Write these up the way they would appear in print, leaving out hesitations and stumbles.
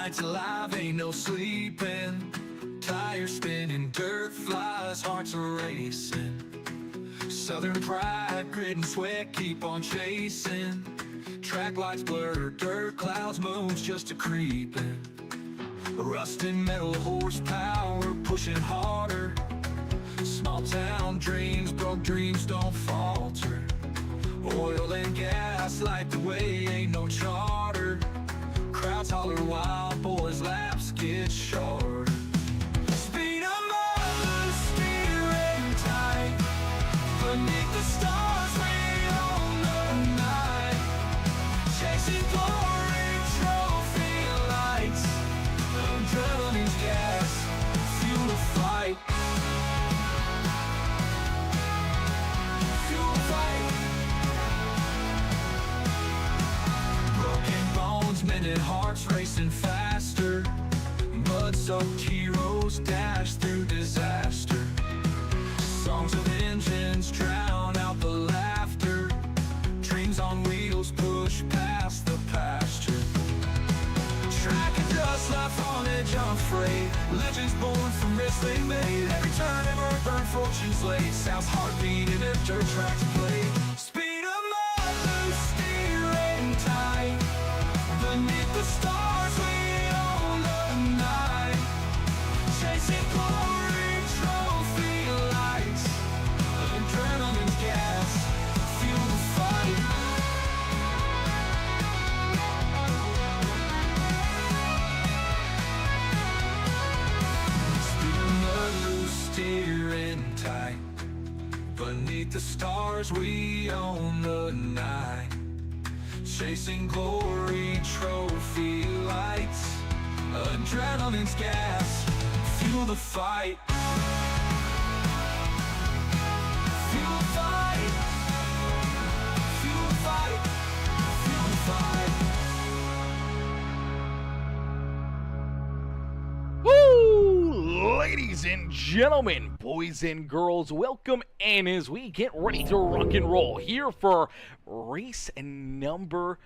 nights alive, ain't no sleeping. Tires spinning, dirt flies, hearts are racing. Southern pride, grit and sweat, keep on chasing. Track lights blur, dirt clouds, moons just a creeping. Rusting metal horsepower, pushing harder. Small town dreams, broke dreams don't falter. Oil and gas light the way, ain't no charter. Crowds holler wild, boys laps get shorter. Speed 'em up, steering tight. Beneath the stars we own the night. Chasing glory, trophy lights. Adrenaline's gas, fuel the fight. Fuel the fight. Broken bones, mended hearts racing faster. Mud-soaked heroes dash through disaster. Songs of engines drown out the laughter. Dreams on wheels push past the pasture. Track and dust, life on edge, unafraid. Legends born from risks they made. Every turn, ever burn, fortune's late. South's heartbeat if dirt tracks play. Speed 'em up, steering tight. Beneath the stars we own the night. Chasing glory, trophy lights. Adrenaline's gas, fuel the fight. Speeding loose, steering tight. Beneath the stars we own the night. Chasing glory, trophy lights. Adrenaline's gas, fuel the fight. Fuel the fight. Fuel the fight. Fuel the fight. Woo! Ladies and gentlemen, boys and girls, welcome in as we get ready to rock and roll here for race number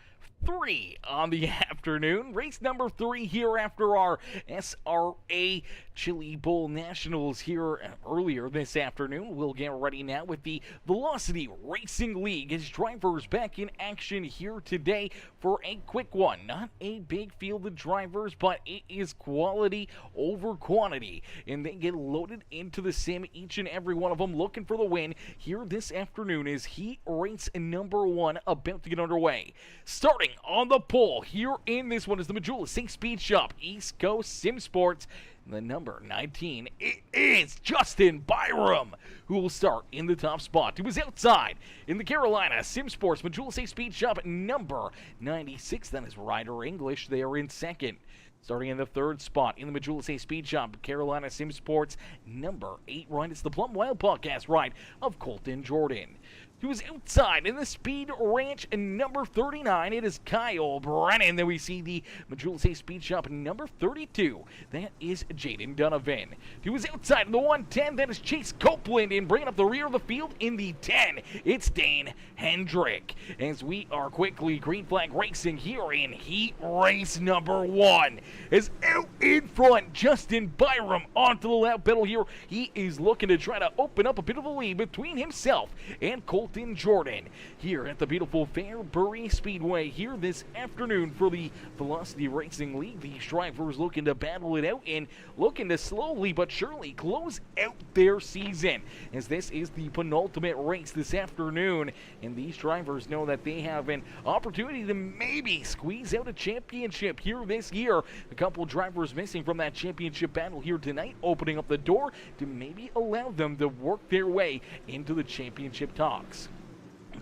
3 on the afternoon. Race number 3 here after our SRA Chili Bowl Nationals here earlier this afternoon. We'll get ready now with the Velocity Racing League as drivers back in action here today for a quick one. Not a big field of drivers, but it is quality over quantity, and they get loaded into the sim, each and every one of them looking for the win here this afternoon as heat race number 1 about to get underway. Starting on the pole here in this one is the Majula St. Speed Shop East Coast Sim Sports. The number 19, it is Justin Byram, who will start in the top spot. He was outside in the Carolina Sim Sports Majula St. Speed Shop number 96. That is Ryder English. They are in second. Starting in the third spot in the Majula St. Speed Shop, Carolina Sim Sports number 8 ride. It's the Plum Wild Podcast ride of Colton Jordan. Who is outside in the Speed Ranch number 39. It is Kyle Brennan. Then we see the Majula St. Speed Shop number 32. That is Jaden Donovan. Who is outside in the 110. That is Chase Copeland. And bringing up the rear of the field in the 10, it's Dane Hendrick. As we are quickly green flag racing here in heat race number 1. As out in front, Justin Byram onto the lap pedal here. He is looking to try to open up a bit of a lead between himself and Colton Jordan here at the beautiful Fairbury Speedway here this afternoon for the Velocity Racing League. These drivers looking to battle it out and looking to slowly but surely close out their season, as this is the penultimate race this afternoon, and these drivers know that they have an opportunity to maybe squeeze out a championship here this year. A couple drivers missing from that championship battle here tonight, opening up the door to maybe allow them to work their way into the championship talks.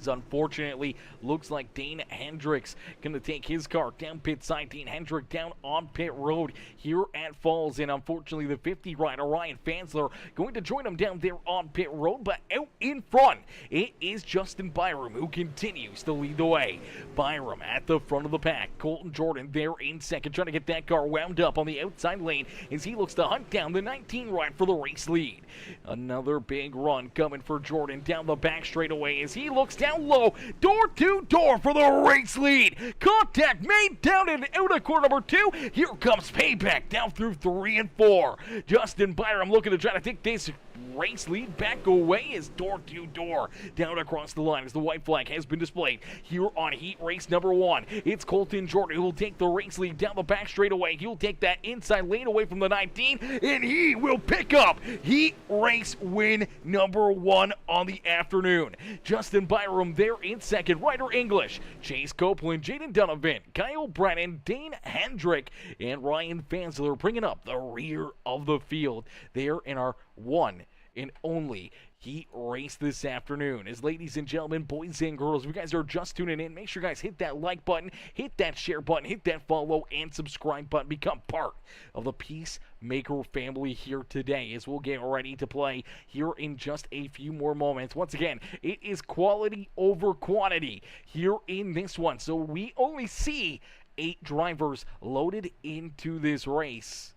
Unfortunately, looks like Dane Hendricks going to take his car down pit side. Dane Hendrick down on pit road here at Falls, and unfortunately the 50 rider Ryan Fansler going to join him down there on pit road. But out in front, it is Justin Byram who continues to lead the way. Byram at the front of the pack. Colton Jordan there in second, trying to get that car wound up on the outside lane as he looks to hunt down the 19 ride for the race lead. Another big run coming for Jordan down the back straightaway as he looks down low, door to door for the race lead. Contact made down and out of corner number 2. Here comes Payback down through 3 and 4. Justin Byram looking to try to take this race lead back away as door to door down across the line as the white flag has been displayed here on heat race number 1. It's Colton Jordan who will take the race lead down the back straightaway. He'll take that inside lane away from the 19, and he will pick up heat race win number 1 on the afternoon. Justin Byram there in second. Ryder English, Chase Copeland, Jaden Donovan, Kyle Brennan, Dane Hendrick, and Ryan Fansler bringing up the rear of the field there in our one and only heat race this afternoon. As ladies and gentlemen, boys and girls, if you guys are just tuning in, make sure you guys hit that like button, hit that share button, hit that follow and subscribe button. Become part of the Peacemaker family here today as we'll get ready to play here in just a few more moments. Once again, it is quality over quantity here in this one. So we only see 8 drivers loaded into this race.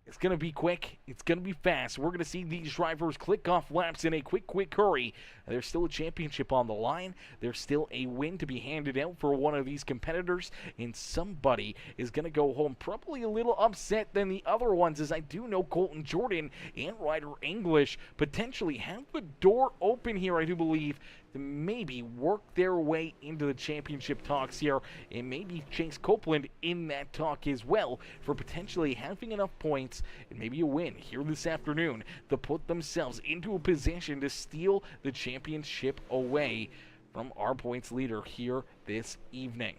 It's going to be quick. It's going to be fast. We're going to see these drivers click off laps in a quick hurry. There's still a championship on the line. There's still a win to be handed out for one of these competitors. And somebody is going to go home probably a little upset than the other ones, as I do know Colton Jordan and Ryder English potentially have the door open here, I do believe, to maybe work their way into the championship talks here, and maybe Chase Copeland in that talk as well for potentially having enough points and maybe a win here this afternoon to put themselves into a position to steal the championship away from our points leader here this evening.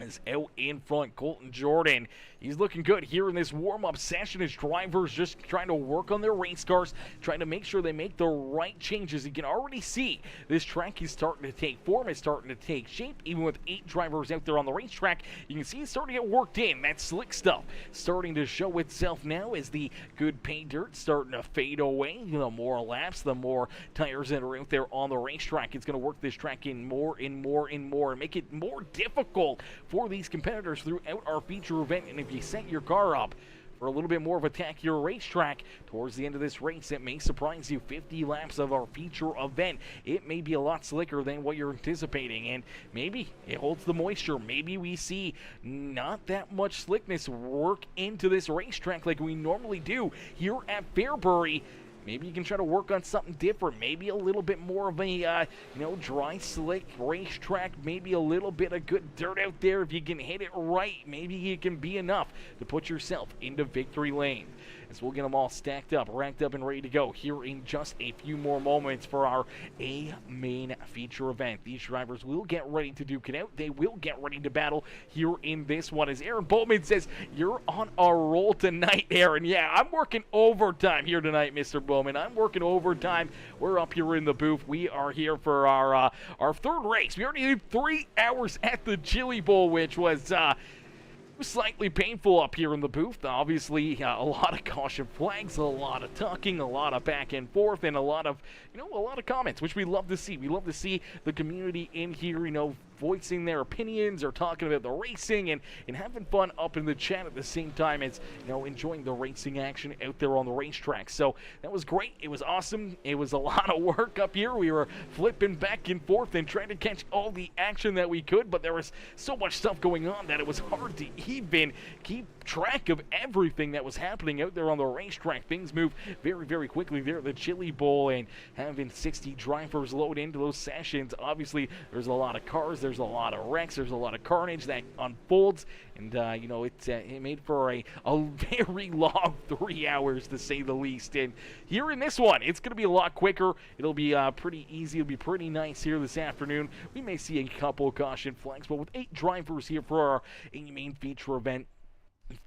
Is out in front, Colton Jordan. He's looking good here in this warm-up session as drivers just trying to work on their race cars, trying to make sure they make the right changes. You can already see this track is starting to take form, it's starting to take shape. Even with 8 drivers out there on the racetrack, you can see it's starting to get worked in. That slick stuff starting to show itself now as the good paint dirt starting to fade away. The more laps, the more tires that are out there on the racetrack. It's going to work this track in more and more and more and make it more difficult for these competitors throughout our feature event. And if you set your car up for a little bit more of a tackier racetrack towards the end of this race, it may surprise you. 50 laps of our feature event, it may be a lot slicker than what you're anticipating, and maybe it holds the moisture. Maybe we see not that much slickness work into this racetrack like we normally do here at Fairbury. Maybe you can try to work on something different. Maybe a little bit more of a, dry, slick racetrack. Maybe a little bit of good dirt out there. If you can hit it right, maybe it can be enough to put yourself into victory lane. As we'll get them all stacked up, ranked up, and ready to go here in just a few more moments for our main feature event. These drivers will get ready to duke it out. They will get ready to battle here in this one. As Aaron Bowman says, you're on a roll tonight, Aaron. Yeah, I'm working overtime here tonight, Mr. Bowman. I'm working overtime. We're up here in the booth. We are here for our third race. We already did 3 hours at the Chili Bowl, which was slightly painful up here in the booth. Obviously, a lot of caution flags, a lot of talking, a lot of back and forth, and a lot of comments, which we love to see. We love to see the community in here, voicing their opinions or talking about the racing and having fun up in the chat at the same time as, enjoying the racing action out there on the racetrack. So that was great. It was awesome. It was a lot of work up here. We were flipping back and forth and trying to catch all the action that we could, but there was so much stuff going on that it was hard to even keep track of everything that was happening out there on the racetrack. Things move very, very quickly there at the Chili Bowl, and having 60 drivers load into those sessions, obviously there's a lot of cars, there's a lot of wrecks, there's a lot of carnage that unfolds, and it made for a very long 3 hours to say the least. And here in this one, it's going to be a lot quicker. It'll be pretty easy. It'll be pretty nice here this afternoon. We may see a couple of caution flags, but with 8 drivers here for our main feature event,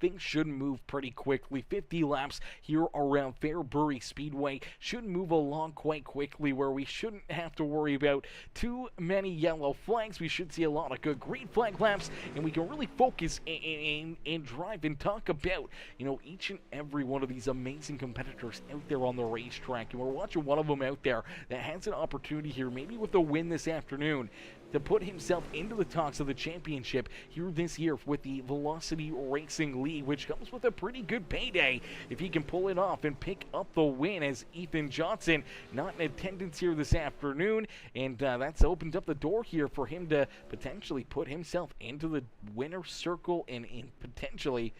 things should move pretty quickly. 50 laps here around Fairbury Speedway should move along quite quickly, where we shouldn't have to worry about too many yellow flags. We should see a lot of good green flag laps, and we can really focus and drive and talk about, each and every one of these amazing competitors out there on the racetrack. And we're watching one of them out there that has an opportunity here, maybe with a win this afternoon, to put himself into the talks of the championship here this year with the Velocity Racing Racing League, which comes with a pretty good payday if he can pull it off and pick up the win, as Ethan Johnson not in attendance here this afternoon, and that's opened up the door here for him to potentially put himself into the winner's circle and potentially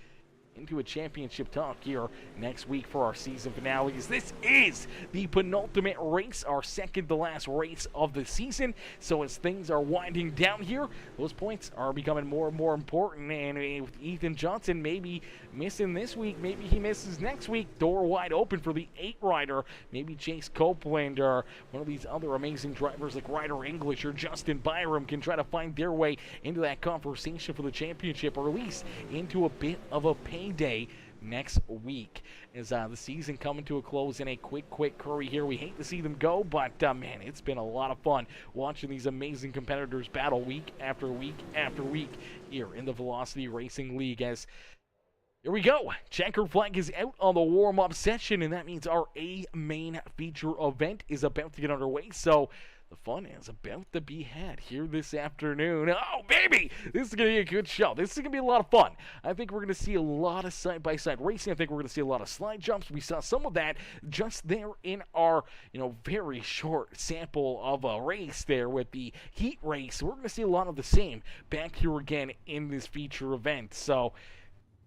into a championship talk here next week for our season finales. This is the penultimate race, our second to last race of the season. So as things are winding down here, those points are becoming more and more important. And with Ethan Johnson maybe missing this week, maybe he misses next week, door wide open for the 8-rider. Maybe Chase Copeland or one of these other amazing drivers like Ryder English or Justin Byram can try to find their way into that conversation for the championship, or at least into a bit of a day next week, as the season coming to a close in a quick hurry here. We hate to see them go, but man, it's been a lot of fun watching these amazing competitors battle week after week after week here in the Velocity Racing League. As here we go, checkered flag is out on the warm-up session, and that means our main feature event is about to get underway. So the fun is about to be had here this afternoon. Oh, baby! This is going to be a good show. This is going to be a lot of fun. I think we're going to see a lot of side-by-side racing. I think we're going to see a lot of slide jumps. We saw some of that just there in our, very short sample of a race there with the heat race. We're going to see a lot of the same back here again in this feature event. So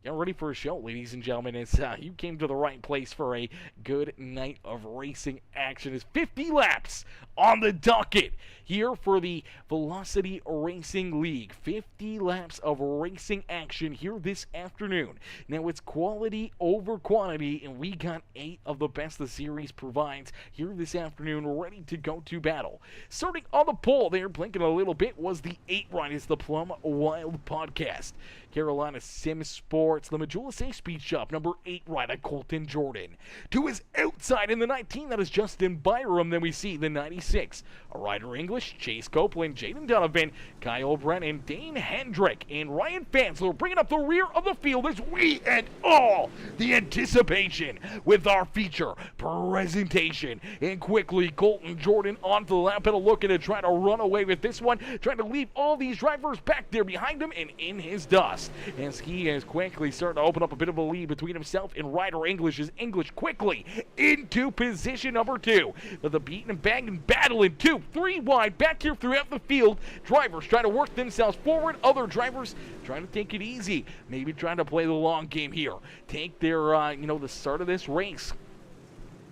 get ready for a show, ladies and gentlemen. You came to the right place for a good night of racing action. It's 50 laps on the docket here for the Velocity Racing League. 50 laps of racing action here this afternoon. Now, it's quality over quantity, and we got 8 of the best the series provides here this afternoon, ready to go to battle. Starting on the pole there, blinking a little bit, was the 8-ride. It's the Plum Wild Podcast. Carolina Sim Sports, the Majula Safe Speed Shop, number 8 rider Colton Jordan. To his outside in the 19, that is Justin Byram. Then we see the 96, a Ryder English, Chase Copeland, Jaden Donovan, Kyle Brennan, Dane Hendrick, and Ryan Fansler bringing up the rear of the field as we end all the anticipation with our feature presentation. And quickly, Colton Jordan onto the lap pedal, looking to try to run away with this one, trying to leave all these drivers back there behind him and in his dust, as he is quickly starting to open up a bit of a lead between himself and Ryder English, as English quickly into position number 2. But the beating and banging battling 2, 3 wide back here throughout the field. Drivers trying to work themselves forward. Other drivers trying to take it easy. Maybe trying to play the long game here. Take their, the start of this race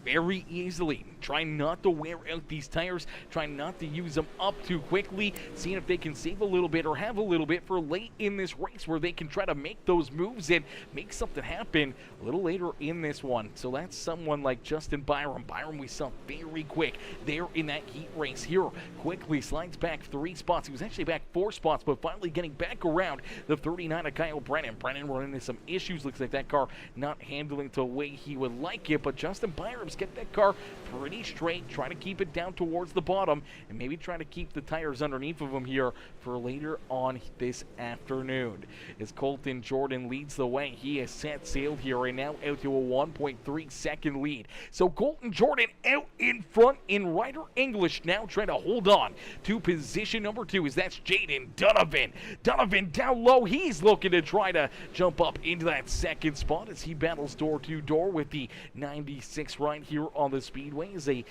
very easily. Trying not to wear out these tires, trying not to use them up too quickly, seeing if they can save a little bit or have a little bit for late in this race where they can try to make those moves and make something happen a little later in this one. So that's someone like Justin Byram. Byram we saw very quick there in that heat race here. Quickly slides back 3 spots. He was actually back 4 spots, but finally getting back around the 39 of Kyle Brennan. Brennan running into some issues. Looks like that car not handling the way he would like it, but Justin Byram's get that car pretty straight, trying to keep it down towards the bottom and maybe trying to keep the tires underneath of him here for later on this afternoon. As Colton Jordan leads the way, he has set sail here and now out to a 1.3 second lead. So Colton Jordan out in front in Ryder English, now trying to hold on to position number 2, as that's Jaden Donovan. Donovan down low, he's looking to try to jump up into that second spot as he battles door to door with the 96 right here on the Speedway. As a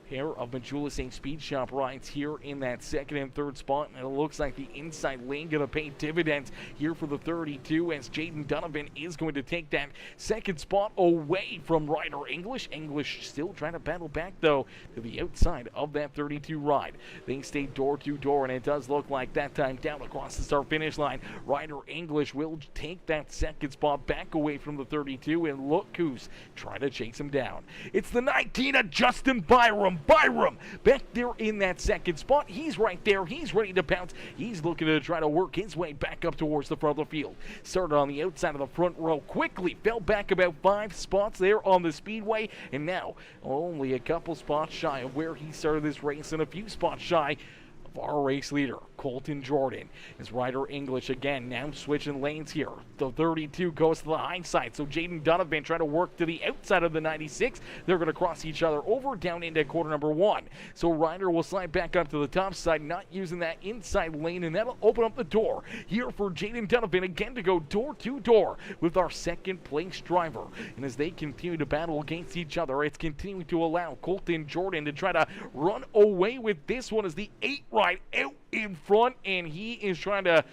pair of Majula St. Speed Shop rides here in that second and third spot, and it looks like the inside lane going to pay dividends here for the 32, as Jaden Donovan is going to take that second spot away from Ryder English. English still trying to battle back, though, to the outside of that 32 ride. They stay door to door, and it does look like that time down across the start-finish line, Ryder English will take that second spot back away from the 32, and look who's trying to chase him down. It's the 19 of Justin Byram. Byram back there in that second spot. He's right there. He's ready to pounce. He's looking to try to work his way back up towards the front of the field. Started on the outside of the front row. Quickly fell back about 5 spots there on the Speedway. And now only a couple spots shy of where he started this race and a few spots shy of Our race leader, Colton Jordan, is Ryder English again, now switching lanes here. The 32 goes to the high side, so Jaden Donovan trying to work to the outside of the 96. They're going to cross each other over down into quarter number 1. So Ryder will slide back up to the top side, not using that inside lane, and that'll open up the door here for Jaden Donovan again to go door to door with our second place driver. And as they continue to battle against each other, it's continuing to allow Colton Jordan to try to run away with this one as the 8 ride out in front, and he is trying to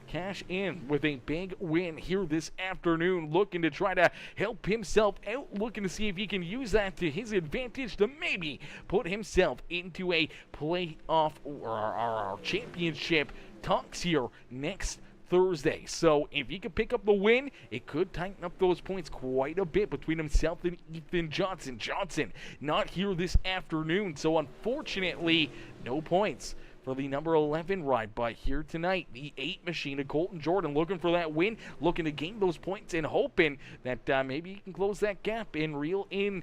cash in with a big win here this afternoon, looking to try to help himself out, looking to see if he can use that to his advantage to maybe put himself into a playoff or our championship talks here next Thursday. So if he could pick up the win, it could tighten up those points quite a bit between himself and Ethan Johnson. Johnson not here this afternoon, so unfortunately no points for the number 11 ride. But here tonight, the 8 machine of Colton Jordan looking for that win, looking to gain those points and hoping that maybe he can close that gap and reel in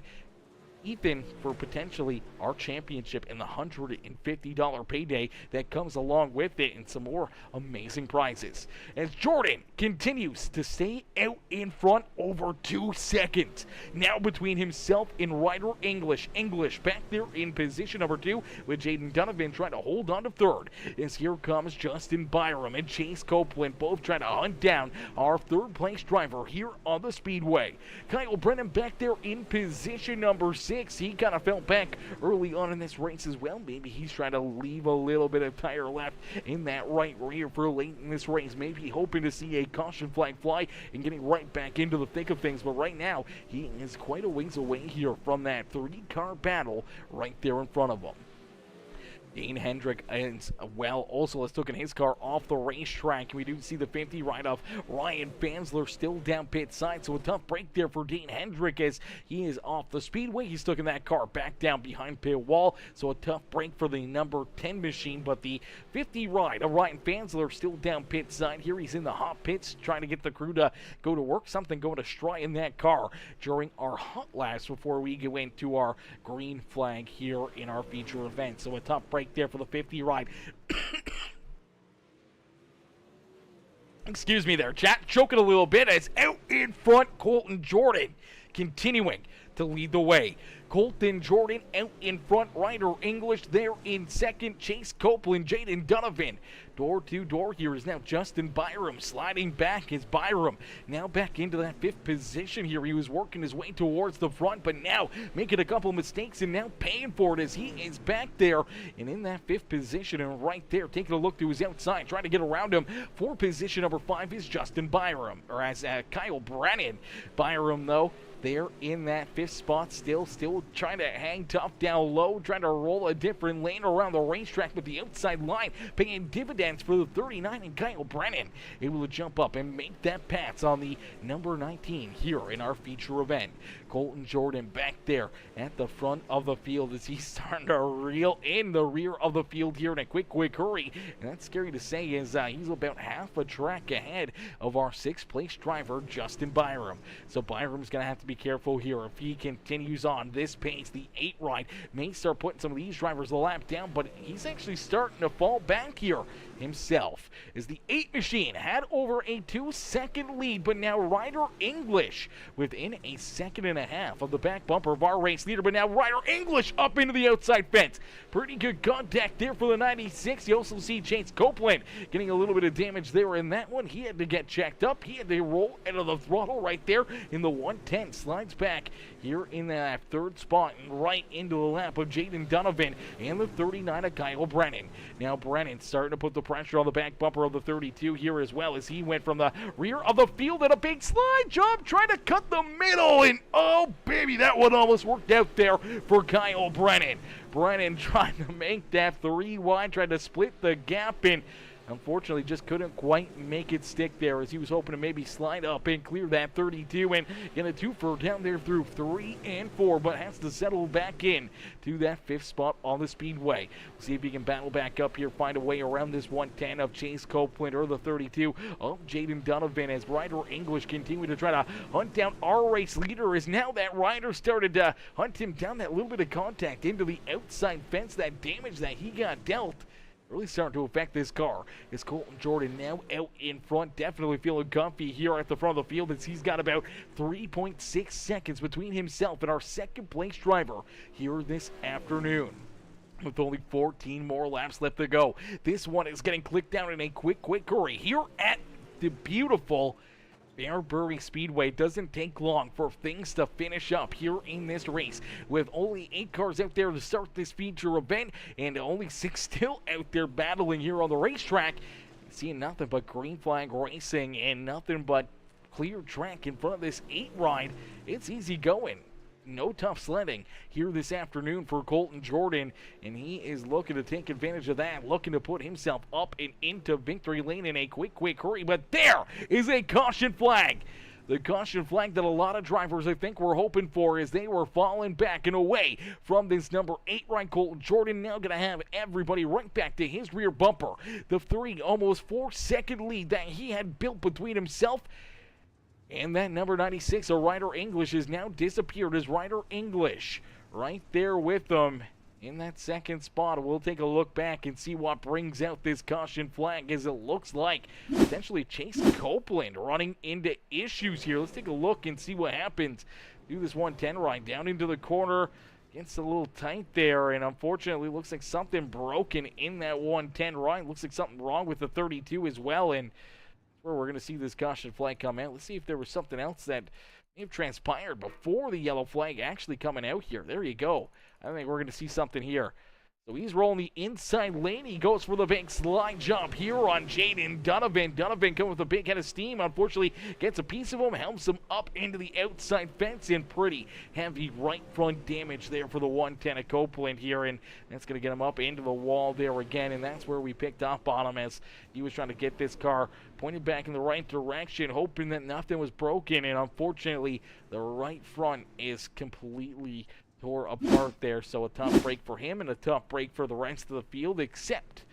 Ethan for potentially our championship and the $150 payday that comes along with it, and some more amazing prizes. As Jordan continues to stay out in front over 2 seconds. Now between himself and Ryder English. English back there in position number 2 with Jaden Donovan trying to hold on to 3rd. As here comes Justin Byram and Chase Copeland both trying to hunt down our 3rd place driver here on the Speedway. Kyle Brennan back there in position number 6. He kind of fell back early on in this race as well. Maybe he's trying to leave a little bit of tire left in that right rear for late in this race. Maybe hoping to see a caution flag fly and getting right back into the thick of things. But right now, he is quite a ways away here from that 3-car battle right there in front of him. Dane Hendrick is, well, also has taken his car off the racetrack. We do see the 50 ride off Ryan Fansler still down pit side, so a tough break there for Dane Hendrick as he is off the speedway. He's taking that car back down behind pit wall, so a tough break for the number 10 machine, but the 50 ride of Ryan Fansler still down pit side. Here he's in the hot pits trying to get the crew to go to work, something going astray in that car during our hot laps before we go into our green flag here in our feature event. So a tough break there for the 50 ride. Excuse me there, chat. Choking a little bit as out in front, Colton Jordan continuing to lead the way. Colton Jordan out in front, Ryder English there in second, Chase Copeland, Jaden Donovan. Door to door here is now Justin Byram sliding back as Byram now back into that 5th position here. He was working his way towards the front, but now making a couple mistakes and now paying for it as he is back there and in that 5th position, and right there taking a look to his outside, trying to get around him for position number 5 is Justin Byram, or as Kyle Brennan. Byram though there in that 5th spot, still trying to hang tough down low, trying to roll a different lane around the racetrack with the outside line, paying dividends for the 39, and Kyle Brennan able to jump up and make that pass on the number 19 here in our feature event. Colton Jordan back there at the front of the field as he's starting to reel in the rear of the field here in a quick hurry, and that's scary to say as he's about half a track ahead of our 6th place driver Justin Byram. So Byram's gonna have to be careful here. If he continues on this pace, the 8 ride may start putting some of these drivers a lap down, but he's actually starting to fall back here himself as the 8 machine had over a 2-second lead, but now Ryder English within a 1.5 seconds of the back bumper of our race leader, but now Ryder English up into the outside fence. Pretty good contact there for the 96. You also see Chase Copeland getting a little bit of damage there in that one. He had to get checked up. He had to roll out of the throttle right there in the 110. Slides back here in that 3rd spot and right into the lap of Jaden Donovan and the 39 of Kyle Brennan. Now Brennan starting to put the pressure on the back bumper of the 32 here as well as he went from the rear of the field at a big slide job trying to cut the middle, and oh baby, that one almost worked out there for Kyle Brennan. Brennan trying to make that 3 wide, trying to split the gap, and unfortunately just couldn't quite make it stick there as he was hoping to maybe slide up and clear that 32 and get a 2-for down there through 3 and 4, but has to settle back in to that 5th spot on the speedway. We'll see if he can battle back up here, find a way around this 110 of Chase Copeland or the 32 of Jaden Donovan as Ryder English continue to try to hunt down our race leader, as now that Ryder started to hunt him down. That little bit of contact into the outside fence, that damage that he got dealt really starting to affect this car. Is Colton Jordan now out in front, definitely feeling comfy here at the front of the field, as he's got about 3.6 seconds between himself and our second place driver here this afternoon. With only 14 more laps left to go. This one is getting clicked down in a quick hurry here at the beautiful Fairbury Speedway. Doesn't take long for things to finish up here in this race, with only 8 cars out there to start this feature event and only 6 still out there battling here on the racetrack. Seeing nothing but green flag racing and nothing but clear track in front of this 8 ride. It's easy going. No tough sledding here this afternoon for Colton Jordan, and he is looking to take advantage of that, looking to put himself up and into victory lane in a quick hurry. But there is a caution flag. The caution flag that a lot of drivers, I think, were hoping for, as they were falling back and away from this number 8 ride. Colton Jordan now going to have everybody right back to his rear bumper. The 3, almost 4-second lead that he had built between himself and that number 96, a Ryder English, has now disappeared. As Ryder English right there with them in that second spot. We'll take a look back and see what brings out this caution flag, as it looks like potentially Chase Copeland running into issues here. Let's take a look and see what happens. Do this 110 ride down into the corner. Gets a little tight there, and unfortunately looks like something broken in that 110 ride. Looks like something wrong with the 32 as well, and where we're going to see this caution flag come out. Let's see if there was something else that may have transpired before the yellow flag actually coming out here. There you go. I think we're going to see something here. So he's rolling the inside lane. He goes for the big slide jump here on Jaden Donovan. Donovan coming with a big head of steam. Unfortunately, gets a piece of him, helps him up into the outside fence, and pretty heavy right front damage there for the 110 of Copeland here. And that's going to get him up into the wall there again. And that's where we picked up on him, as he was trying to get this car pointed back in the right direction, hoping that nothing was broken. And unfortunately, the right front is completely tore apart there, so a tough break for him and a tough break for the rest of the field, except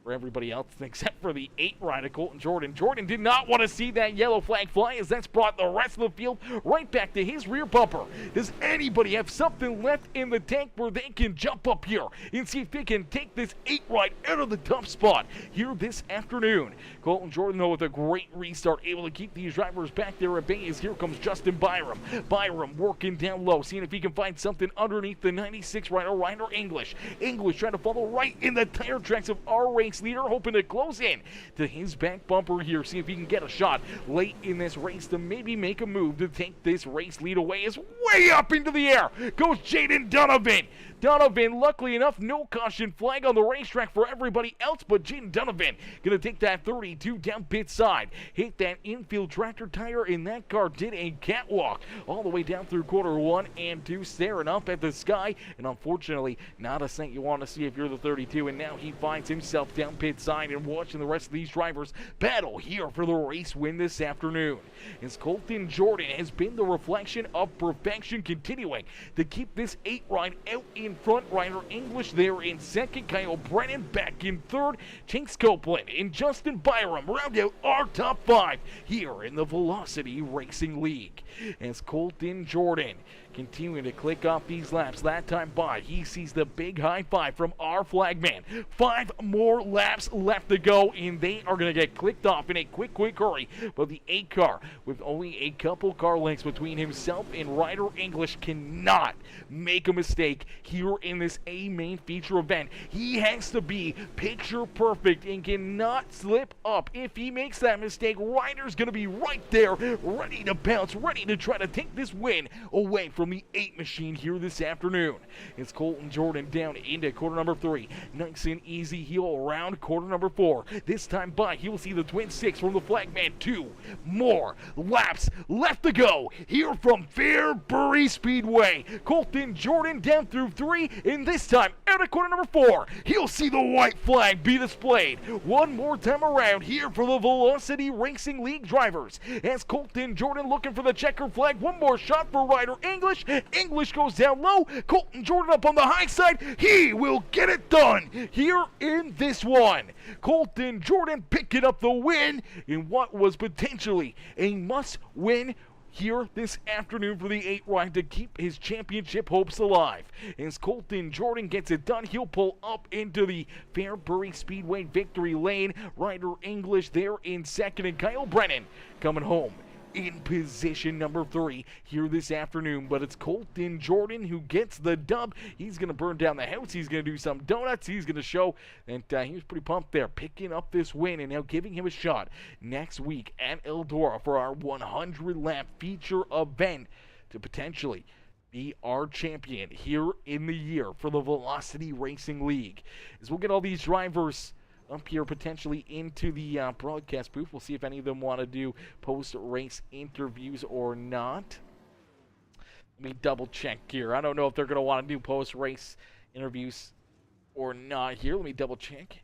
for everybody else, except for the 8 rider Colton Jordan. Jordan did not want to see that yellow flag fly, as that's brought the rest of the field right back to his rear bumper. Does anybody have something left in the tank where they can jump up here and see if they can take this 8 ride out of the tough spot here this afternoon? Colton Jordan, though, with a great restart, able to keep these drivers back there at bay, as here comes Justin Byram. Byram working down low, seeing if he can find something underneath the 96 rider, Ryder English. English trying to follow right in the tire tracks of our race leader, hoping to close in to his back bumper here, see if he can get a shot late in this race to maybe make a move to take this race lead away. Is way up into the air goes Jaden Donovan. Donovan, luckily enough, no caution flag on the racetrack for everybody else, but Jaden Donovan gonna take that 32 down pit side, hit that infield tractor tire, and that car did a catwalk all the way down through quarter 1 and 2, staring up at the sky, and unfortunately not a sight you want to see if you're the 32. And now he finds himself down pit side and watching the rest of these drivers battle here for the race win this afternoon, as Colton Jordan has been the reflection of perfection, continuing to keep this 8 ride out in front. Ryder English there in second, Kyle Brennan back in third, Chase Copeland and Justin Byram round out our top 5 here in the Velocity Racing League, as Colton Jordan continuing to click off these laps. That time by, he sees the big high five from our flagman. 5 more laps left to go, and they are going to get clicked off in a quick hurry. But the 8 car, with only a couple car lengths between himself and Ryder English, cannot make a mistake here in this A main feature event. He has to be picture perfect and cannot slip up. If he makes that mistake, Ryder's going to be right there, ready to bounce, ready to try to take this win away from the 8 machine here this afternoon. It's Colton Jordan down into quarter number 3. Nice and easy heel around quarter number 4. This time by, he will see the twin 6 from the flagman. 2 more laps left to go here from Fairbury Speedway. Colton Jordan down through 3, and this time out of quarter number 4, he'll see the white flag be displayed one more time around here for the Velocity Racing League drivers, as Colton Jordan looking for the checker flag. One more shot for Ryder English. English goes down low. Colton Jordan up on the high side. He will get it done here in this one. Colton Jordan picking up the win in what was potentially a must-win here this afternoon for the 8 ride to keep his championship hopes alive. As Colton Jordan gets it done, he'll pull up into the Fairbury Speedway victory lane. Ryder English there in second, and Kyle Brennan coming home in position number 3 here this afternoon. But it's Colton Jordan who gets the dub. He's going to burn down the house. He's going to do some donuts. He's going to show that he was pretty pumped there, picking up this win and now giving him a shot next week at Eldora for our 100-lap feature event to potentially be our champion here in the year for the Velocity Racing League. As we'll get all these drivers up here potentially into the broadcast booth. We'll see if any of them want to do post-race interviews or not. Let me double check here. I don't know if they're going to want to do post-race interviews or not here. Let me double check.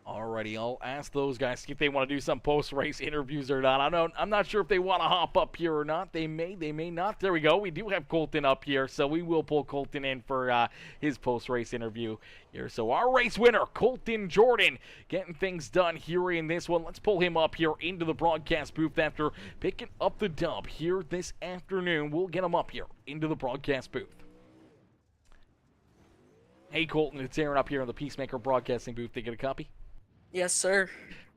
Alrighty, I'll ask those guys see if they want to do some post-race interviews or not. I'm not sure if they want to hop up here or not. They may not. There we go. We do have Colton up here, so we will pull Colton in for his post-race interview here. So our race winner, Colton Jordan, getting things done here in this one. Let's pull him up here into the broadcast booth after picking up the dub here this afternoon. We'll get him up here into the broadcast booth. Hey, Colton, it's Aaron up here in the Peacemaker Broadcasting booth. They get a copy? Yes, sir.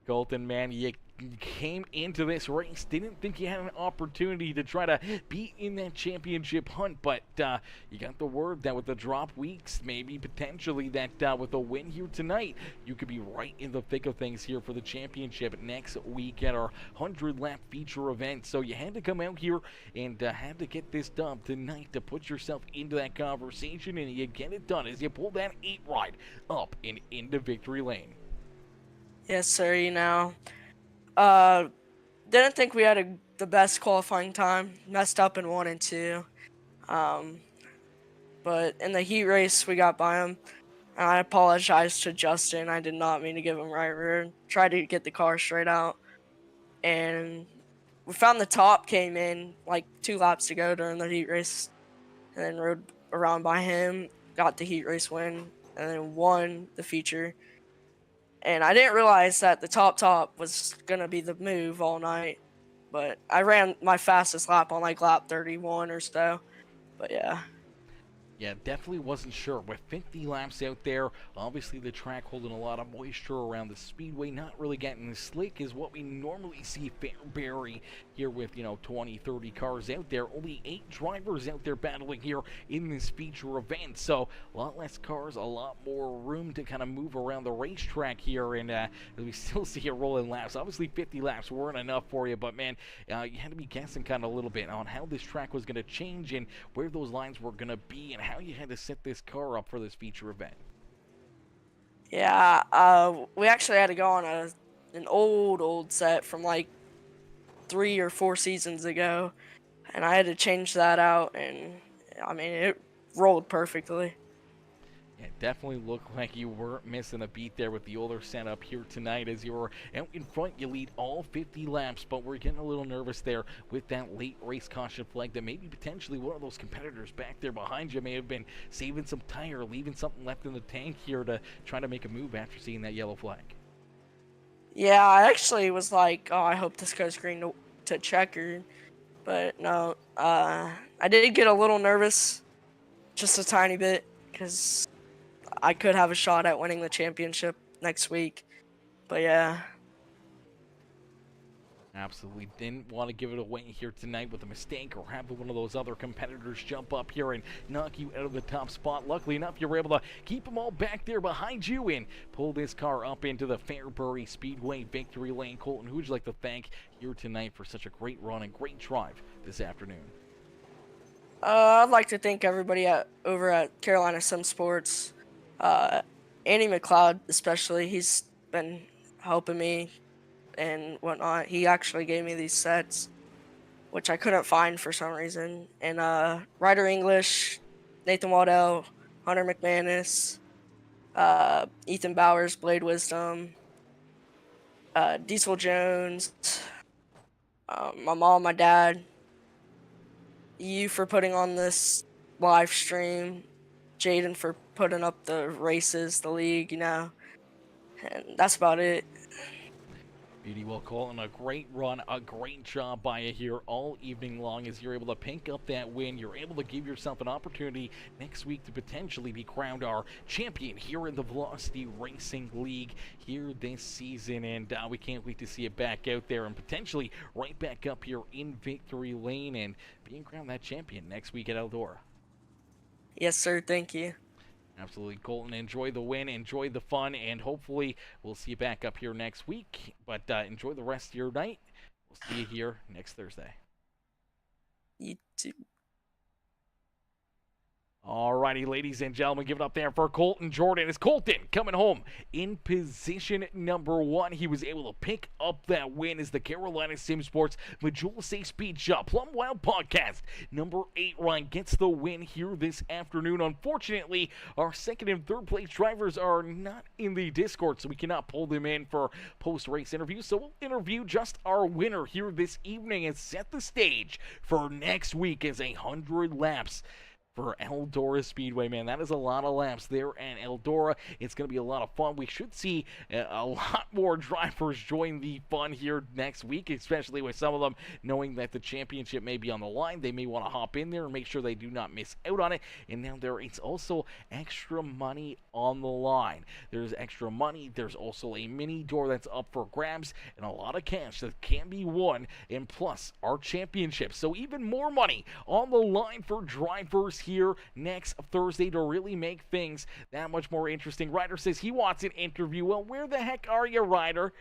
Colton, man, you came into this race, didn't think you had an opportunity to try to be in that championship hunt, but you got the word that with the drop weeks, maybe potentially that with a win here tonight, you could be right in the thick of things here for the championship next week at our 100-lap feature event. So you had to come out here and had to get this done tonight to put yourself into that conversation, and you get it done as you pull that 8 ride up and into victory lane. Yes, sir. Didn't think we had the best qualifying time. Messed up in 1 and 2. But in the heat race, we got by him. And I apologize to Justin. I did not mean to give him right rear. Tried to get the car straight out. And we found the top came in like 2 laps to go during the heat race. And then rode around by him. Got the heat race win. And then won the feature. And I didn't realize that the top was going to be the move all night. But I ran my fastest lap on like lap 31 or so. But yeah. Yeah, definitely wasn't sure. With 50 laps out there, obviously the track holding a lot of moisture around the speedway, not really getting as slick as what we normally see Fairbury here with, 20, 30 cars out there. Only 8 drivers out there battling here in this feature event. So a lot less cars, a lot more room to kind of move around the racetrack here. And we still see it rolling laps. Obviously 50 laps weren't enough for you, but man, you had to be guessing kind of a little bit on how this track was going to change and where those lines were going to be and how you had to set this car up for this feature event. Yeah, we actually had to go on an old set from like 3 or 4 seasons ago, and I had to change that out, and I mean, it rolled perfectly. Yeah, definitely looked like you weren't missing a beat there with the older setup here tonight. As you were out in front, you lead all 50 laps, but we're getting a little nervous there with that late race caution flag that maybe potentially one of those competitors back there behind you may have been saving some tire, leaving something left in the tank here to try to make a move after seeing that yellow flag. Yeah, I actually was like, oh, I hope this goes green to checkered, but no, I did get a little nervous, just a tiny bit, because I could have a shot at winning the championship next week. But yeah. Absolutely didn't want to give it away here tonight with a mistake or have one of those other competitors jump up here and knock you out of the top spot. Luckily enough, you were able to keep them all back there behind you and pull this car up into the Fairbury Speedway victory lane. Colton, who would you like to thank here tonight for such a great run and great drive this afternoon? I'd like to thank everybody over at Carolina Sim Sports. Andy McLeod especially, he's been helping me and whatnot. He actually gave me these sets, which I couldn't find for some reason. And Ryder English, Nathan Waddell, Hunter McManus, Ethan Bowers, Blade Wisdom, Diesel Jones, my mom, my dad, you for putting on this live stream, Jaden for putting up the races, the league, and that's about it. Beauty, well, Colton, a great run, a great job by you here all evening long as you're able to pick up that win. You're able to give yourself an opportunity next week to potentially be crowned our champion here in the Velocity Racing League here this season. And we can't wait to see it back out there and potentially right back up here in victory lane and being crowned that champion next week at Eldora. Yes, sir. Thank you. Absolutely, Colton. Enjoy the win, enjoy the fun, and hopefully we'll see you back up here next week. But enjoy the rest of your night. We'll see you here next Thursday. You too. Alrighty, ladies and gentlemen, give it up there for Colton Jordan. As Colton coming home in position number 1. He was able to pick up that win as the Carolina Sim Sports Majula Safe Speed Shop Plum Wild Podcast number 8 run gets the win here this afternoon. Unfortunately, our second and third place drivers are not in the Discord, so we cannot pull them in for post-race interviews. So we'll interview just our winner here this evening and set the stage for next week as 100 laps for Eldora Speedway, man. That is a lot of laps there at Eldora. It's going to be a lot of fun. We should see a lot more drivers join the fun here next week, especially with some of them knowing that the championship may be on the line. They may want to hop in there and make sure they do not miss out on it. And now there is also extra money on the line. There's extra money. There's also a mini door that's up for grabs and a lot of cash that can be won, and plus our championship. So even more money on the line for drivers here next Thursday to really make things that much more interesting. Ryder says he wants an interview. Well, where the heck are you, Ryder?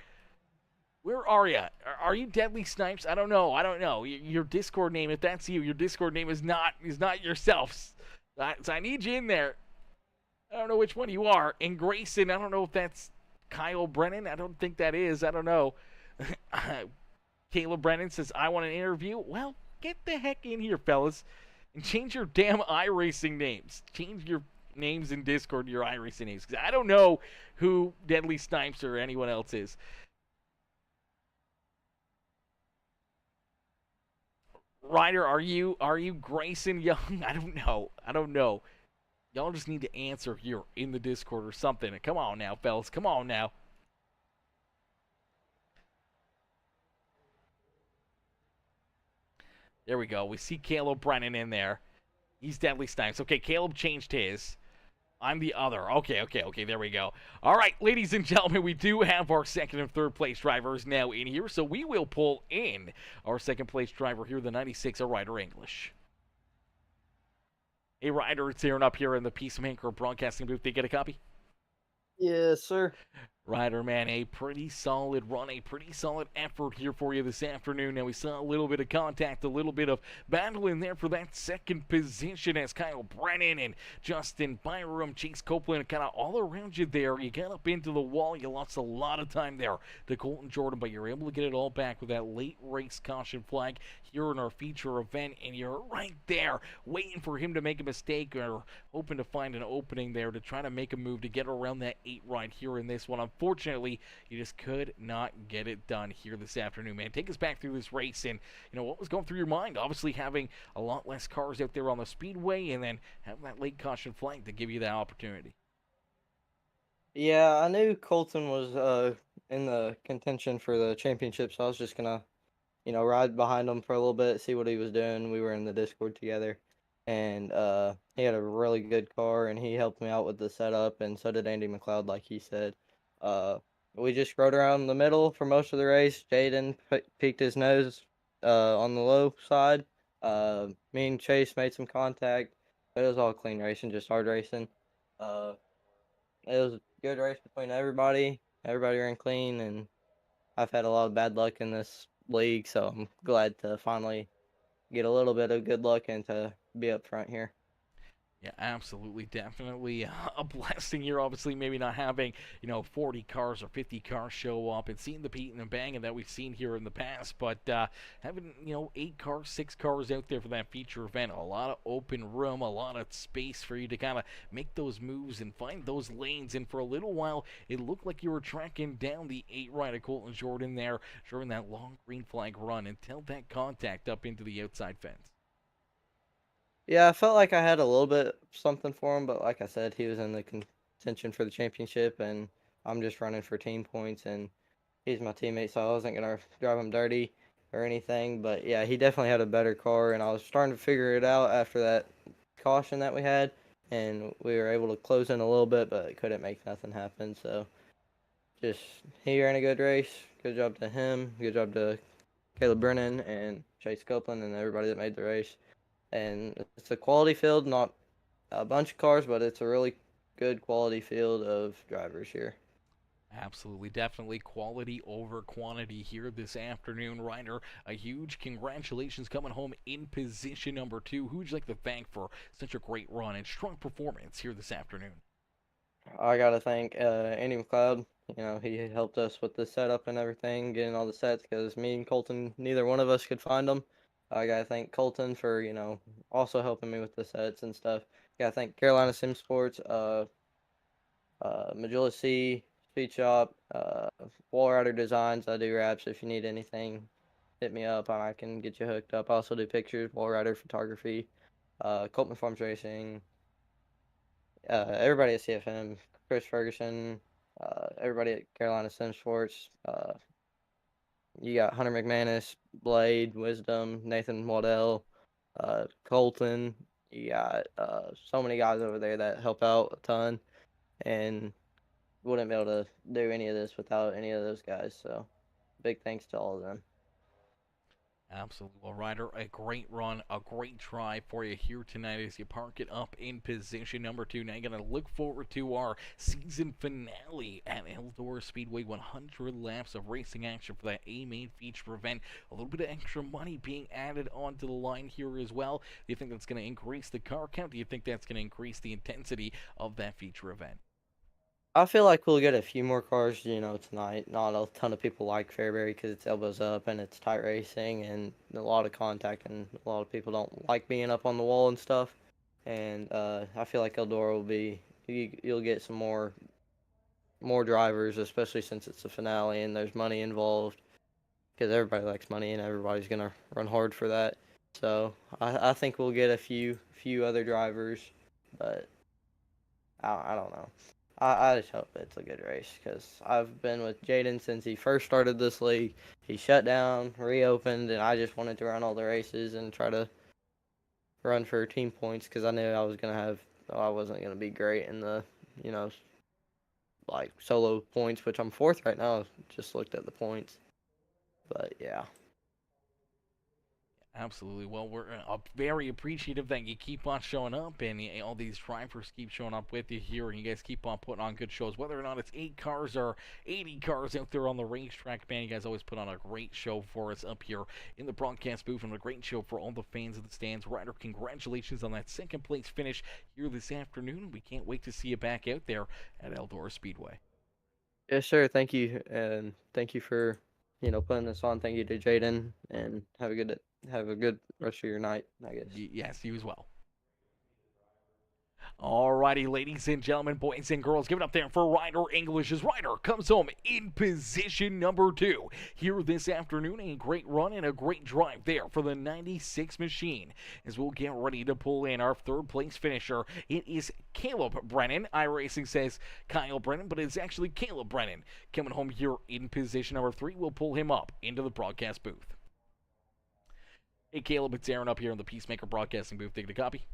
Where are you? Are you Deadly Snipes? I don't know. Your Discord name, if that's you, your Discord name is not yourself. So I need you in there. I don't know which one you are. And Grayson, I don't know if that's Kyle Brennan. I don't think that is. I don't know. Caleb Brennan says, I want an interview. Well, get the heck in here, fellas. And change your damn iRacing names. Change your names in Discord to your iRacing names. Because I don't know who Deadly Snipes or anyone else is. Ryder, are you Grayson Young? I don't know. Y'all just need to answer here in the Discord or something. Come on now, fellas. Come on now. There we go. We see Caleb Brennan in there. He's Deadly Snipes. Okay, Caleb changed his. I'm the other. Okay, there we go. All right, ladies and gentlemen, we do have our second and third place drivers now in here, so we will pull in our second place driver here, the 96, a Ryder English. Hey, Ryder, it's Aaron up here in the Peacemaker Broadcasting booth. Did you get a copy? Yes, sir. Ryder, man, a pretty solid run, a pretty solid effort here for you this afternoon. Now, we saw a little bit of contact, a little bit of battle in there for that second position as Kyle Brennan and Justin Byram, Chase Copeland, kind of all around you there. You got up into the wall. You lost a lot of time there to Colton Jordan, but you're able to get it all back with that late race caution flag here in our feature event, and you're right there waiting for him to make a mistake or hoping to find an opening there to try to make a move to get around that 8 right here in this one. Unfortunately, you just could not get it done here this afternoon, man. Take us back through this race and, what was going through your mind? Obviously having a lot less cars out there on the speedway and then having that late caution flag to give you that opportunity. Yeah, I knew Colton was in the contention for the championship, so I was just gonna, ride behind him for a little bit, see what he was doing. We were in the Discord together, and he had a really good car, and he helped me out with the setup, and so did Andy McLeod, like he said. We just rode around the middle for most of the race. Jaden peeked his nose on the low side. Me and Chase made some contact, but it was all clean racing, just hard racing. It was a good race between everybody. Everybody ran clean, and I've had a lot of bad luck in this league, so I'm glad to finally get a little bit of good luck and to be up front here. Yeah, absolutely. Definitely a blessing here. Obviously, maybe not having, 40 cars or 50 cars show up and seeing the beating and banging that we've seen here in the past. But having, 8 cars, 6 cars out there for that feature event, a lot of open room, a lot of space for you to kind of make those moves and find those lanes. And for a little while, it looked like you were tracking down the 8 right of Colton Jordan there during that long green flag run until that contact up into the outside fence. Yeah, I felt like I had a little bit something for him, but like I said, he was in the contention for the championship, and I'm just running for team points, and he's my teammate, so I wasn't gonna drive him dirty or anything. But yeah, he definitely had a better car, and I was starting to figure it out after that caution that we had, and we were able to close in a little bit, but couldn't make nothing happen. So just he ran a good race. Good job to him. Good job to Caleb Brennan and Chase Copeland and everybody that made the race. And it's a quality field, not a bunch of cars, but it's a really good quality field of drivers here. Absolutely, definitely quality over quantity here this afternoon, Ryder. A huge congratulations coming home in position number 2. Who would you like to thank for such a great run and strong performance here this afternoon? I gotta thank Andy McLeod. You know, he helped us with the setup and everything, getting all the sets, because me and Colton, neither one of us could find them. I gotta thank Colton for, also helping me with the sets and stuff. Gotta thank Carolina Sim Sports, Magilla C, Speed Shop, Wall Rider Designs. I do wraps. If you need anything, hit me up and I can get you hooked up. I also do pictures, Wall Rider Photography, Colton Farms Racing, everybody at CFM, Chris Ferguson, everybody at Carolina Sim Sports. You got Hunter McManus, Blade, Wisdom, Nathan Waddell, Colton. You got so many guys over there that help out a ton, and wouldn't be able to do any of this without any of those guys. So big thanks to all of them. Absolutely. Well, Ryder, a great run, a great try for you here tonight as you park it up in position number 2. Now you're going to look forward to our season finale at Eldora Speedway. 100 laps of racing action for that A-main feature event. A little bit of extra money being added onto the line here as well. Do you think that's going to increase the car count? Do you think that's going to increase the intensity of that feature event? I feel like we'll get a few more cars, tonight. Not a ton of people like Fairbury because it's elbows up and it's tight racing and a lot of contact, and a lot of people don't like being up on the wall and stuff. And I feel like Eldora will be, you'll get some more drivers, especially since it's the finale and there's money involved. Because everybody likes money and everybody's gonna run hard for that. So I think we'll get a few other drivers, but I don't know. I just hope it's a good race because I've been with Jaden since he first started this league. He shut down, reopened, and I just wanted to run all the races and try to run for team points because I knew I wasn't gonna be great in the, you know, like solo points, which I'm fourth right now. Just looked at the points, but yeah. Absolutely. Well, we're very appreciative that you keep on showing up and all these drivers keep showing up with you here, and you guys keep on putting on good shows. Whether or not it's 8 cars or 80 cars out there on the racetrack, man, you guys always put on a great show for us up here in the broadcast booth, and a great show for all the fans of the stands. Ryder, congratulations on that second place finish here this afternoon. We can't wait to see you back out there at Eldora Speedway. Yes, sir. Thank you, and thank you for putting this on. Thank you to Jaden, and have a good rest of your night, I guess. Yes, you as well. Alrighty, ladies and gentlemen, boys and girls, give it up there for Ryder English as Ryder comes home in position number 2. Here this afternoon, a great run and a great drive there for the 96 machine. As we'll get ready to pull in our third place finisher, it is Caleb Brennan. iRacing says Kyle Brennan, but it's actually Caleb Brennan coming home here in position number 3. We'll pull him up into the broadcast booth. Hey, Caleb, it's Aaron up here in the Peacemaker Broadcasting booth. Taking a copy.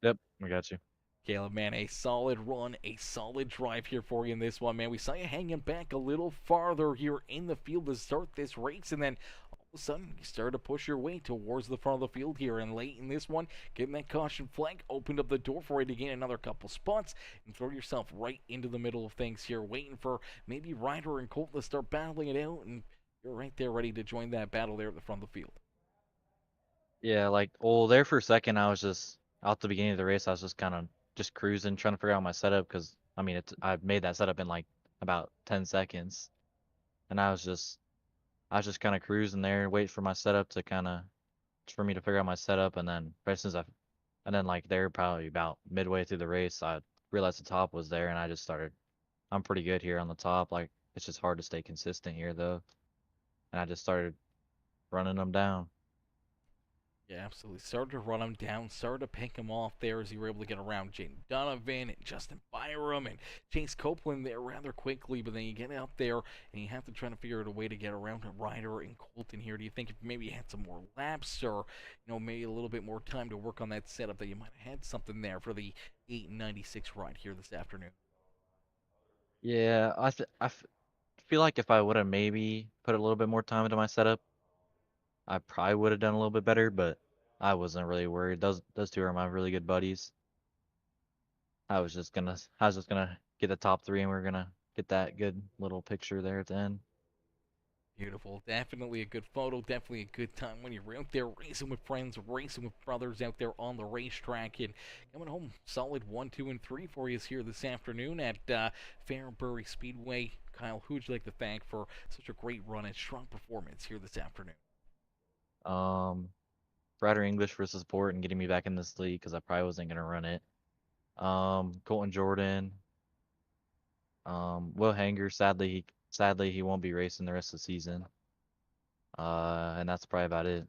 Yep, I got you. Caleb, man, a solid run, a solid drive here for you in this one, man. We saw you hanging back a little farther here in the field to start this race, and then all of a sudden you started to push your way towards the front of the field here, and late in this one, getting that caution flag opened up the door for you to gain another couple spots and throw yourself right into the middle of things here, waiting for maybe Ryder and Colt to start battling it out, and you're right there ready to join that battle there at the front of the field. Yeah, well, there for a second, I was just out the beginning of the race. I was just kind of just cruising, trying to figure out my setup because I mean, I made that setup in like about 10 seconds, and I was just kind of cruising there, wait for my setup to for me to figure out my setup, and then like there probably about midway through the race, I realized the top was there, and I just started. I'm pretty good here on the top. Like it's just hard to stay consistent here though, and I just started running them down. Yeah, absolutely. Started to run him down, started to pick him off there as you were able to get around Jaden Donovan and Justin Byram and Chase Copeland there rather quickly, but then you get out there and you have to try to figure out a way to get around Ryder and Colton here. Do you think if maybe you had some more laps or, maybe a little bit more time to work on that setup that you might have had something there for the 896 ride here this afternoon? Yeah, feel like if I would have maybe put a little bit more time into my setup, I probably would have done a little bit better, but I wasn't really worried. Those two are my really good buddies. I was just gonna get the top three, and we're gonna get that good little picture there at the end. Beautiful. Definitely a good photo. Definitely a good time when you're out there racing with friends, racing with brothers out there on the racetrack. And coming home solid 1, 2, and 3 for you here this afternoon at Fairbury Speedway. Kyle, who would you like to thank for such a great run and strong performance here this afternoon? Ryder English for support and getting me back in this league because I probably wasn't gonna run it. Colton Jordan. Will Hanger, sadly he won't be racing the rest of the season. And that's probably about it.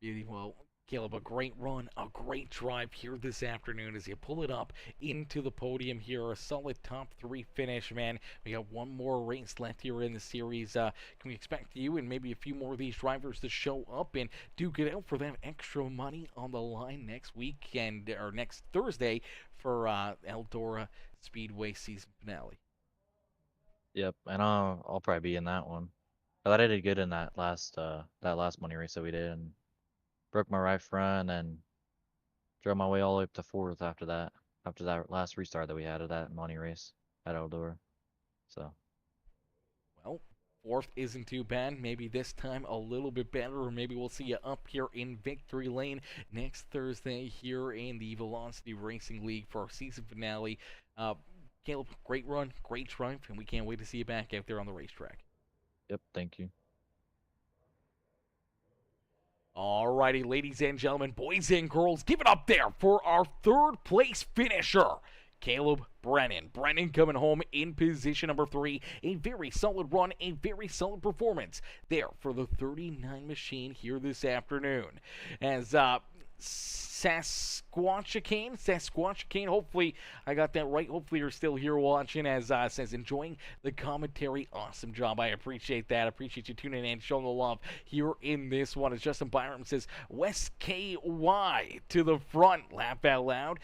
Beauty. Well, Caleb, a great run, a great drive here this afternoon as you pull it up into the podium here. A solid top 3 finish, man. We got one more race left here in the series. Can we expect you and maybe a few more of these drivers to show up and do get out for that extra money on the line next weekend or next Thursday for Eldora Speedway season finale? Yep, and I'll probably be in that one. I thought I did good in that last money race that we did, and broke my right front and drove my way all the way up to 4th after that last restart that we had of that money race at Eldora. So, well, 4th isn't too bad. Maybe this time a little bit better, or maybe we'll see you up here in Victory Lane next Thursday here in the Velocity Racing League for our season finale. Caleb, great run, great triumph, and we can't wait to see you back out there on the racetrack. yep, thank you. Alrighty, ladies and gentlemen, boys and girls, give it up there for our 3rd place finisher, Caleb Brennan. Brennan coming home in position number 3. A very solid run, a very solid performance there for the 39 machine here this afternoon. As Sasquatchicane, hopefully I got that right. Hopefully you're still here watching, as says, enjoying the commentary. Awesome job. I appreciate that. Appreciate you tuning in, showing the love here in this one. As Justin Byram says, West KY to the front. Laugh out loud.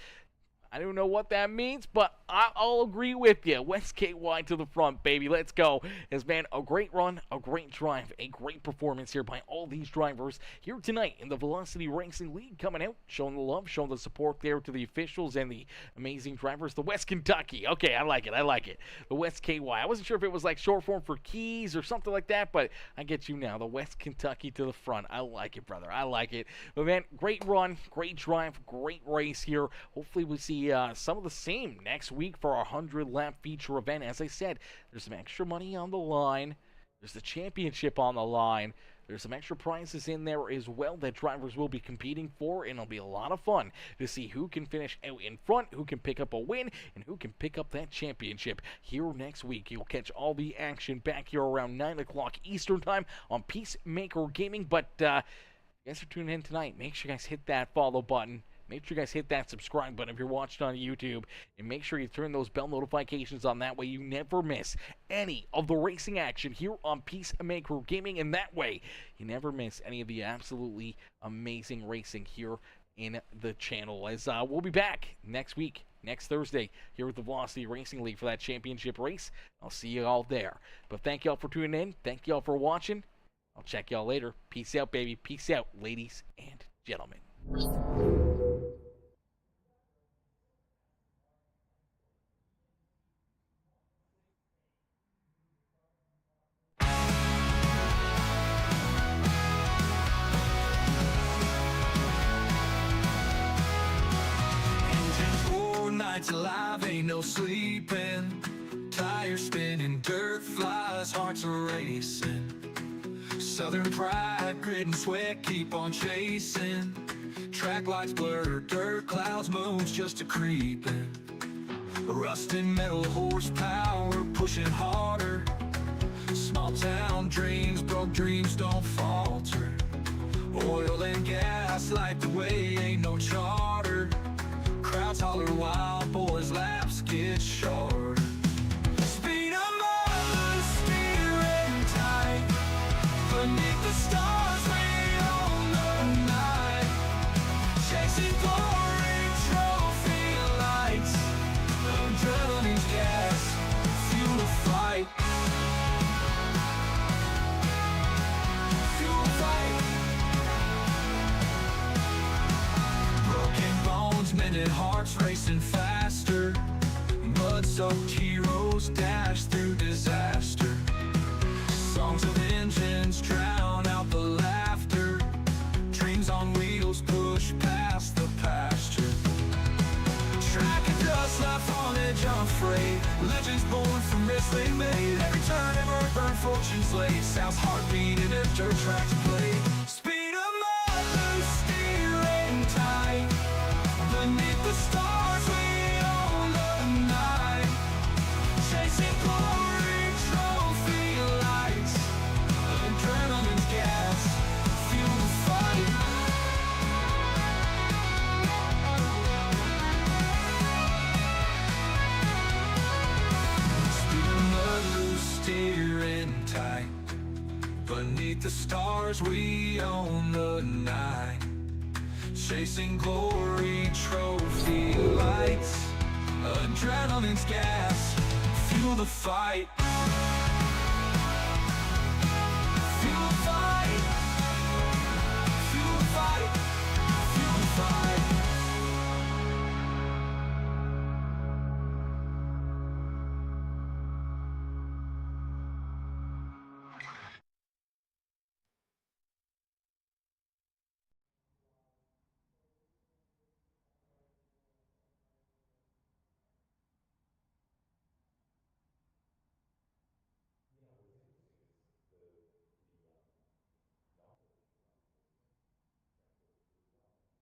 I don't know what that means, but I'll agree with you. West KY to the front, baby. Let's go. As, man, a great run, a great drive, a great performance here by all these drivers here tonight in the Velocity Racing League, coming out, showing the love, showing the support there to the officials and the amazing drivers. The West Kentucky. Okay, I like it. The West KY. I wasn't sure if it was like short form for keys or something like that, but I get you now. The West Kentucky to the front. I like it, brother. I like it. But, man, great run, great drive, great race here. Hopefully we see some of the same next week for our 100-lap feature event. As I said, there's some extra money on the line. There's the championship on the line. There's some extra prizes in there as well that drivers will be competing for, and it'll be a lot of fun to see who can finish out in front, who can pick up a win, and who can pick up that championship here next week. You'll catch all the action back here around 9 o'clock Eastern Time on Peacemaker Gaming. But you guys are tuning in tonight. Make sure you guys hit that follow button. Make sure you guys hit that subscribe button if you're watching on YouTube, and make sure you turn those bell notifications on. That way you never miss any of the racing action here on Peacemaker Gaming, and that way you never miss any of the absolutely amazing racing here in the channel. As we'll be back next week, next Thursday, here at the Velocity Racing League for that championship race. I'll see you all there. But thank y'all for tuning in. Thank y'all for watching. I'll check y'all later. Peace out, baby. Peace out, ladies and gentlemen. Nights alive, ain't no sleeping. Tires spinning, dirt flies, hearts are racing. Southern pride, grit and sweat, keep on chasing. Track lights blur, dirt clouds, moons just a creeping. Rusting metal horsepower, pushing harder. Small town dreams, broke dreams don't falter. Oil and gas fast like the way ain't no charter. Crowds holler wild boys, laps get shorter. Speed 'em up, steering tight. Beneath the stars, we own the night. Chasing glory, trophy lights. Adrenaline's gas, fuel the fight. Fuel the fight. Broken bones, mended hearts racing faster. Mud-soaked heroes dash through disaster. Songs of engines drown out the laughter. Dreams on wheels push past the pasture. Track and dust left on edge unafraid. Legends born from risks they made. Every turn, ever burn fortunes laid. South's heartbeat in a dirt track to play. Speed 'em up, loose steering tight. Beneath the stars, we own the night. Chasing glory, trophy lights. Adrenaline's gas, fuel the fight. Speeding up, loose steering tight. Beneath the stars, we own the night. Chasing glory, trophy lights. Adrenaline's gas, fuel the fight.